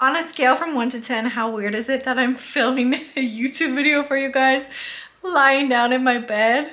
On a scale from 1 to 10, how weird is it that I'm filming a YouTube video for you guys lying down in my bed?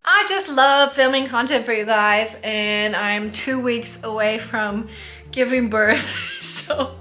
I just love filming content for you guys, and I'm 2 weeks away from giving birth, so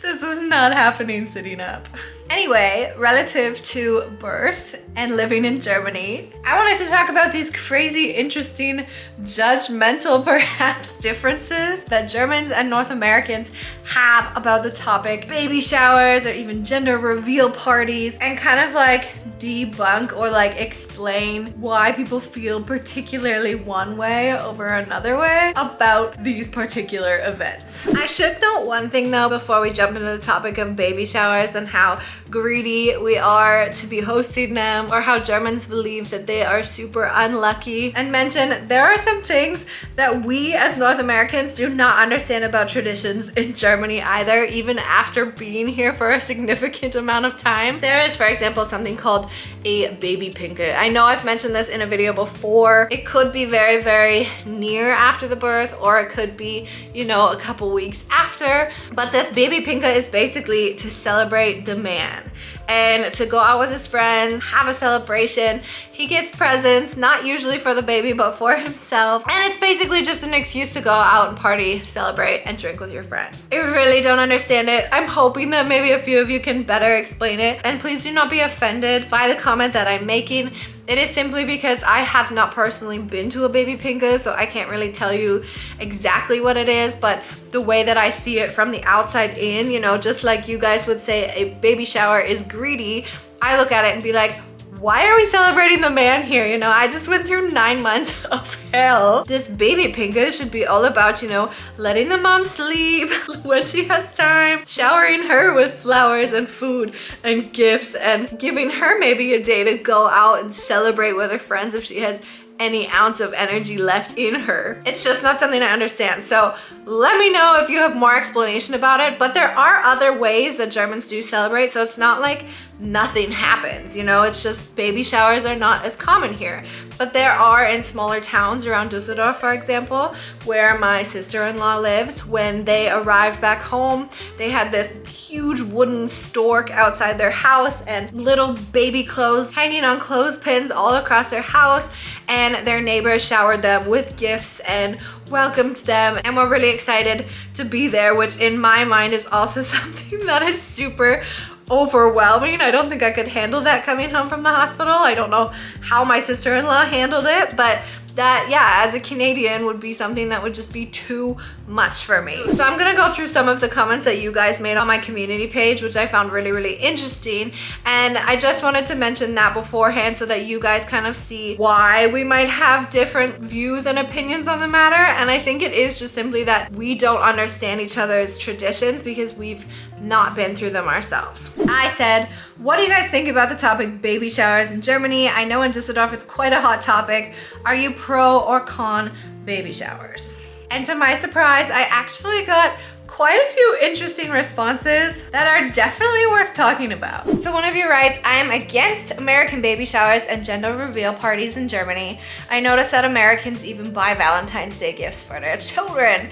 this is not happening sitting up. Anyway, relative to birth and living in Germany, I wanted to talk about these crazy, interesting, judgmental, perhaps, differences that Germans and North Americans have about the topic baby showers or even gender reveal parties, and kind of like debunk or like explain why people feel particularly one way over another way about these particular events. I should note one thing though before we jump into the topic of baby showers and how greedy we are to be hosting them, or how Germans believe that they are super unlucky, and mention there are some things that we as North Americans do not understand about traditions in Germany either, even after being here for a significant amount of time. There is, for example, something called a baby pinke. I know I've mentioned this in a video before. It could be very, very near after the birth, or it could be, you know, a couple weeks after. But this baby pinke is basically to celebrate the man and to go out with his friends, have a celebration. He gets presents, not usually for the baby, but for himself. And it's basically just an excuse to go out and party, celebrate, and drink with your friends. I really don't understand it. I'm hoping that maybe a few of you can better explain it. And please do not be offended by the comment that I'm making. It is simply because I have not personally been to a baby pinke, so I can't really tell you exactly what it is, but the way that I see it from the outside in, you know, just like you guys would say a baby shower is greedy, I look at it and be like, why are we celebrating the man here? You know, I just went through 9 months of hell. This baby pinke should be all about, you know, letting the mom sleep when she has time, showering her with flowers and food and gifts, and giving her maybe a day to go out and celebrate with her friends if she has any ounce of energy left in her. It's just not something I understand. So let me know if you have more explanation about it, but there are other ways that Germans do celebrate, so it's not like nothing happens, you know, it's just baby showers are not as common here. But there are in smaller towns around Düsseldorf, for example, where my sister-in-law lives. When they arrived back home, they had this huge wooden stork outside their house and little baby clothes hanging on clothespins all across their house, and their neighbors showered them with gifts and welcomed them and were really excited to be there, which in my mind is also something that is super overwhelming. I don't think I could handle that coming home from the hospital. I don't know how my sister-in-law handled it, but that, yeah, as a Canadian would be something that would just be too much for me. So I'm gonna go through some of the comments that you guys made on my community page, which I found really, really interesting. And I just wanted to mention that beforehand so that you guys kind of see why we might have different views and opinions on the matter. And I think it is just simply that we don't understand each other's traditions because we've not been through them ourselves. I said, what do you guys think about the topic baby showers in Germany? I know in Düsseldorf it's quite a hot topic. Are you pro or con baby showers? And to my surprise, I actually got quite a few interesting responses that are definitely worth talking about. So one of you writes, I am against American baby showers and gender reveal parties in Germany. I noticed that Americans even buy Valentine's Day gifts for their children.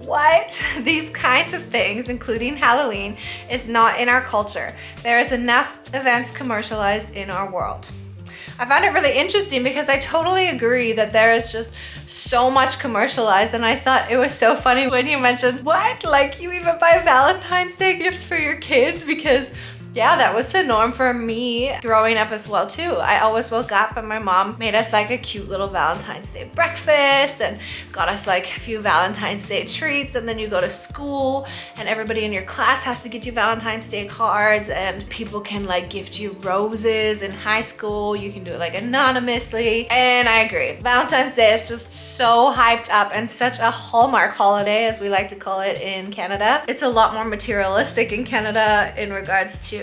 What? These kinds of things, including Halloween, is not in our culture. There is enough events commercialized in our world. I found it really interesting because I totally agree that there is just so much commercialized, and I thought it was so funny when you mentioned, what? Like you even buy Valentine's Day gifts for your kids? Because yeah, that was the norm for me growing up as well too. I always woke up and my mom made us like a cute little Valentine's Day breakfast and got us like a few Valentine's Day treats, and then you go to school and everybody in your class has to get you Valentine's Day cards, and people can like gift you roses in high school. You can do it like anonymously, and I agree. Valentine's Day is just so hyped up and such a hallmark holiday, as we like to call it in Canada. It's a lot more materialistic in Canada in regards to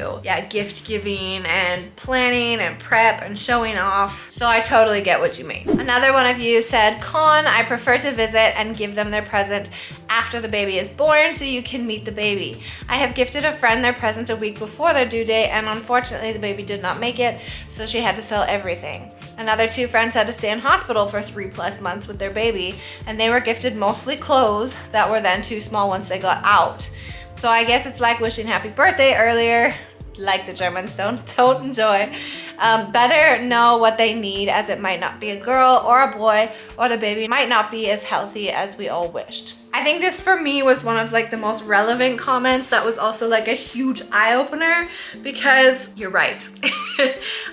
gift giving and planning and prep and showing off. So I totally get what you mean. Another one of you said, con, I prefer to visit and give them their present after the baby is born so you can meet the baby. I have gifted a friend their present a week before their due date, and unfortunately the baby did not make it, so she had to sell everything. Another 2 friends had to stay in hospital for 3+ months with their baby, and they were gifted mostly clothes that were then too small once they got out. So I guess it's like wishing happy birthday earlier, like the Germans don't enjoy. Better know what they need, as it might not be a girl or a boy, or the baby might not be as healthy as we all wished. I think this for me was one of like the most relevant comments that was also like a huge eye-opener, because you're right.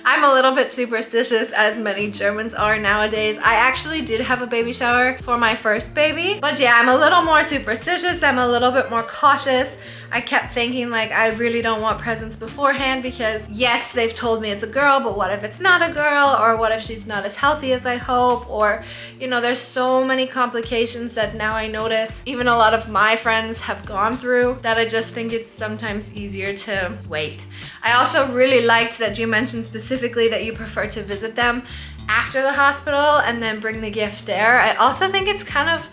I'm a little bit superstitious, as many Germans are nowadays. I actually did have a baby shower for my first baby, but yeah, I'm a little more superstitious. I'm a little bit more cautious. I kept thinking like I really don't want presents beforehand, because yes, they've told me it's a girl, but what if it's not a girl? Or what if she's not as healthy as I hope? Or, you know, there's so many complications that now I notice even a lot of my friends have gone through, that I just think it's sometimes easier to wait. I also really liked that you mentioned specifically that you prefer to visit them after the hospital and then bring the gift there. I also think it's kind of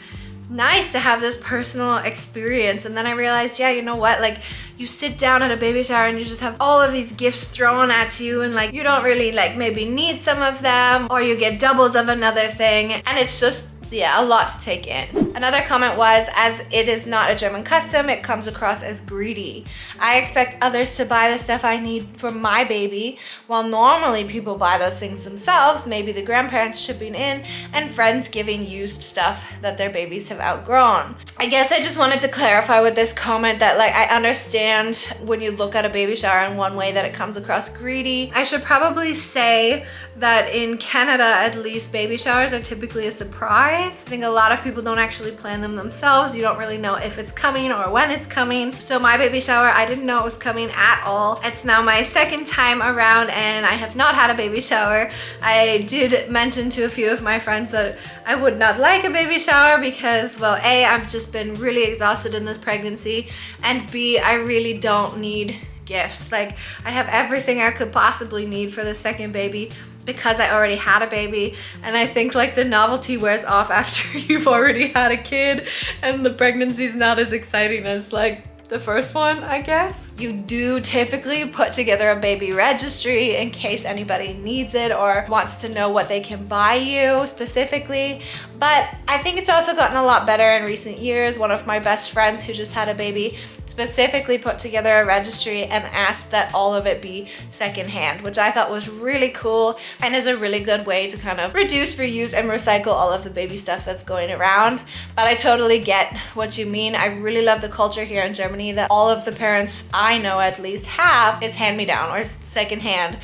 nice to have this personal experience. And then I realized, yeah, you know what, like you sit down at a baby shower and you just have all of these gifts thrown at you, and like you don't really like maybe need some of them, or you get doubles of another thing, and it's just, yeah, a lot to take in. Another comment was, as it is not a German custom, it comes across as greedy. I expect others to buy the stuff I need for my baby, while normally people buy those things themselves. Maybe the grandparents chipping in and friends giving used stuff that their babies have outgrown. I guess I just wanted to clarify with this comment that like I understand when you look at a baby shower in one way that it comes across greedy. I should probably say that in Canada, at least, baby showers are typically a surprise. I think a lot of people don't actually plan them themselves. You don't really know if it's coming or when it's coming. So my baby shower, I didn't know it was coming at all. It's now my second time around and I have not had a baby shower. I did mention to a few of my friends that I would not like a baby shower because, well, A, I've just been really exhausted in this pregnancy, and B, I really don't need gifts. Like, I have everything I could possibly need for the second baby because I already had a baby, and I think like the novelty wears off after you've already had a kid and the pregnancy's not as exciting as like the first one, I guess. You do typically put together a baby registry in case anybody needs it or wants to know what they can buy you specifically. But I think it's also gotten a lot better in recent years. One of my best friends who just had a baby specifically put together a registry and asked that all of it be secondhand, which I thought was really cool and is a really good way to kind of reduce, reuse, and recycle all of the baby stuff that's going around. But I totally get what you mean. I really love the culture here in Germany that all of the parents I know at least have is hand-me-down or secondhand.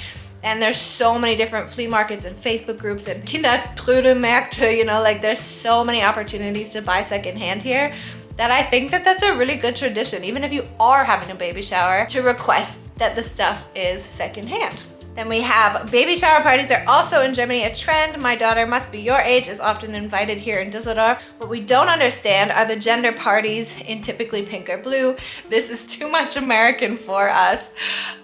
And there's so many different flea markets and Facebook groups and Kindertrödelmärkte, you know, like there's so many opportunities to buy secondhand here that I think that that's a really good tradition, even if you are having a baby shower, to request that the stuff is secondhand. Then we have baby shower parties are also in Germany a trend. My daughter must be your age is often invited here in Düsseldorf. What we don't understand are the gender parties in typically pink or blue. This is too much American for us.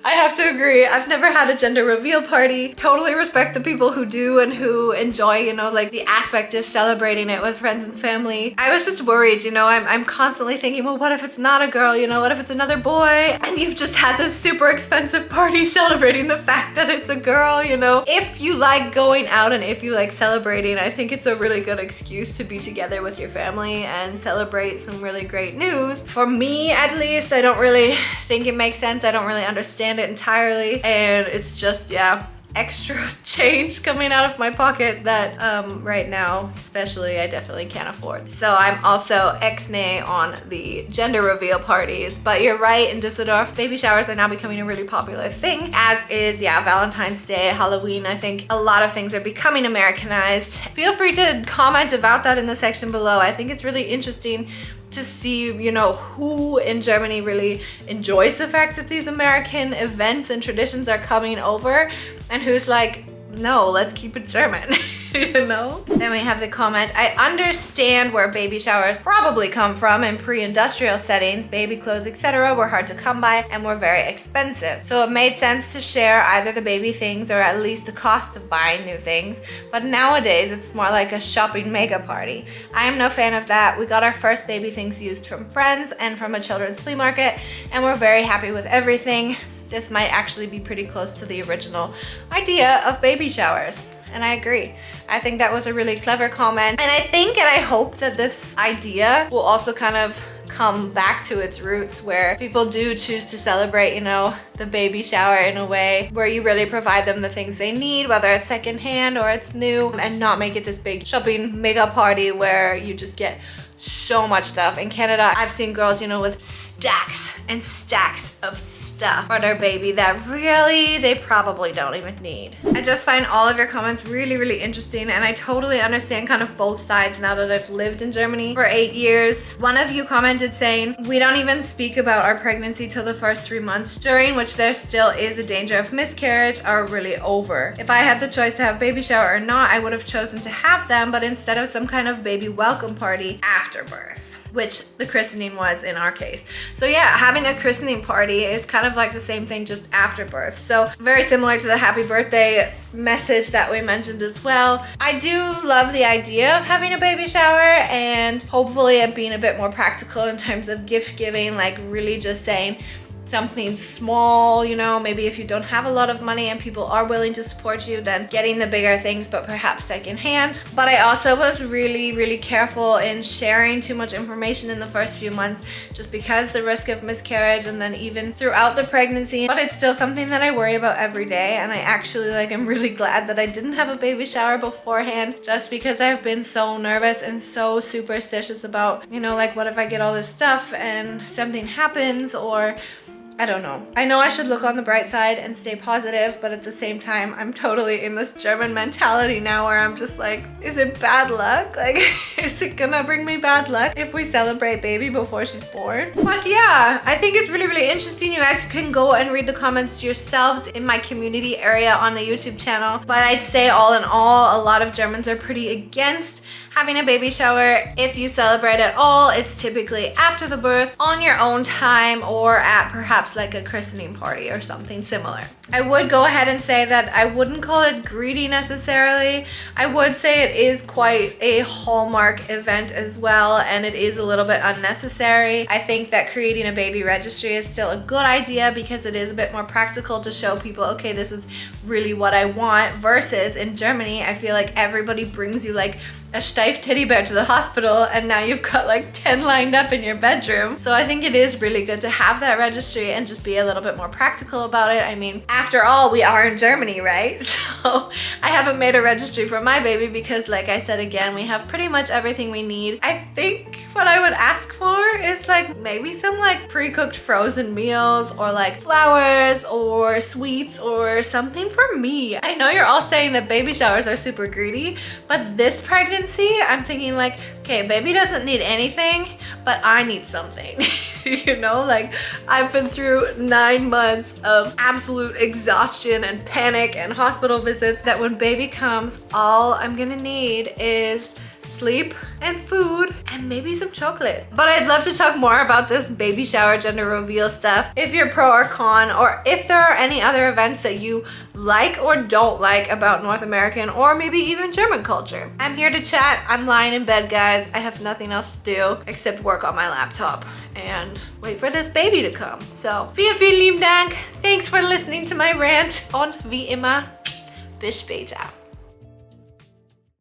I have to agree. I've never had a gender reveal party. Totally respect the people who do and who enjoy, you know, like the aspect of celebrating it with friends and family. I was just worried, you know, I'm constantly thinking, well, what if it's not a girl, you know, what if it's another boy? And you've just had this super expensive party celebrating the fact that it's a girl, you know. If you like going out and if you like celebrating, I think it's a really good excuse to be together with your family and celebrate some really great news. For me, at least, I don't really think it makes sense. I don't really understand it entirely, and it's just, yeah, extra change coming out of my pocket that right now especially I definitely can't afford. So I'm also ex-nay on the gender reveal parties, but you're right, in Düsseldorf baby showers are now becoming a really popular thing, as is, yeah, Valentine's Day, Halloween. I think a lot of things are becoming Americanized. Feel free to comment about that in the section below. I think it's really interesting to see, you know, who in Germany really enjoys the fact that these American events and traditions are coming over and who's like, no, let's keep it German. you know? Then we have the comment, I understand where baby showers probably come from in pre-industrial settings. Baby clothes, etc. were hard to come by and were very expensive. So it made sense to share either the baby things or at least the cost of buying new things. But nowadays it's more like a shopping mega party. I am no fan of that. We got our first baby things used from friends and from a children's flea market, and we're very happy with everything. This might actually be pretty close to the original idea of baby showers. And I agree. I think that was a really clever comment. And I think and I hope that this idea will also kind of come back to its roots, where people do choose to celebrate, you know, the baby shower in a way where you really provide them the things they need, whether it's secondhand or it's new, and not make it this big shopping mega party where you just get so much stuff. In Canada, I've seen girls, you know, with stacks and stacks of stuff for their baby that really they probably don't even need. I just find all of your comments really, really interesting, and I totally understand kind of both sides now that I've lived in Germany for 8 years. One of you commented saying, we don't even speak about our pregnancy till the first 3 months, during which there still is a danger of miscarriage, are really over. If I had the choice to have baby shower or not, I would have chosen to have them, but instead of some kind of baby welcome party after birth, which the christening was in our case. So yeah, having a christening party is kind of like the same thing, just after birth. So very similar to the happy birthday message that we mentioned as well. I do love the idea of having a baby shower, and hopefully it being a bit more practical in terms of gift giving, like really just saying something small, you know, maybe if you don't have a lot of money and people are willing to support you, then getting the bigger things, but perhaps secondhand. But I also was really, really careful in sharing too much information in the first few months, just because the risk of miscarriage, and then even throughout the pregnancy. But it's still something that I worry about every day, and I actually I'm really glad that I didn't have a baby shower beforehand, just because I've been so nervous and so superstitious about, you know, like what if I get all this stuff and something happens, or I don't know. I know I should look on the bright side and stay positive, but at the same time, I'm totally in this German mentality now where I'm just like, is it bad luck? Like, is it gonna bring me bad luck if we celebrate baby before she's born? But yeah, I think it's really, really interesting. You guys can go and read the comments yourselves in my community area on the YouTube channel. But I'd say all in all, a lot of Germans are pretty against having a baby shower. If you celebrate at all, it's typically after the birth, on your own time, or at perhaps like a christening party or something similar. I would go ahead and say that I wouldn't call it greedy necessarily. I would say it is quite a hallmark event as well, and it is a little bit unnecessary. I think that creating a baby registry is still a good idea, because it is a bit more practical to show people, okay, this is really what I want, versus in Germany, I feel like everybody brings you like a steif teddy bear to the hospital, and now you've got like 10 lined up in your bedroom. So I think it is really good to have that registry and just be a little bit more practical about it. I mean, after all, we are in Germany, right? So I haven't made a registry for my baby because, like I said again, we have pretty much everything we need. I think what I would ask for is like maybe some like pre-cooked frozen meals, or like flowers or sweets or something for me. I know you're all saying that baby showers are super greedy, but this pregnancy, I'm thinking like, okay, baby doesn't need anything, but I need something. You know, like I've been through 9 months of absolute exhaustion and panic and hospital visits, that when baby comes, all I'm gonna need is sleep and food and maybe some chocolate. But I'd love to talk more about this baby shower gender reveal stuff, if you're pro or con, or if there are any other events that you like or don't like about North American or maybe even German culture. I'm here to chat. I'm lying in bed, guys. I have nothing else to do except work on my laptop and wait for this baby to come. So, vielen, vielen lieben Dank. Thanks for listening to my rant, und wie immer, bis später.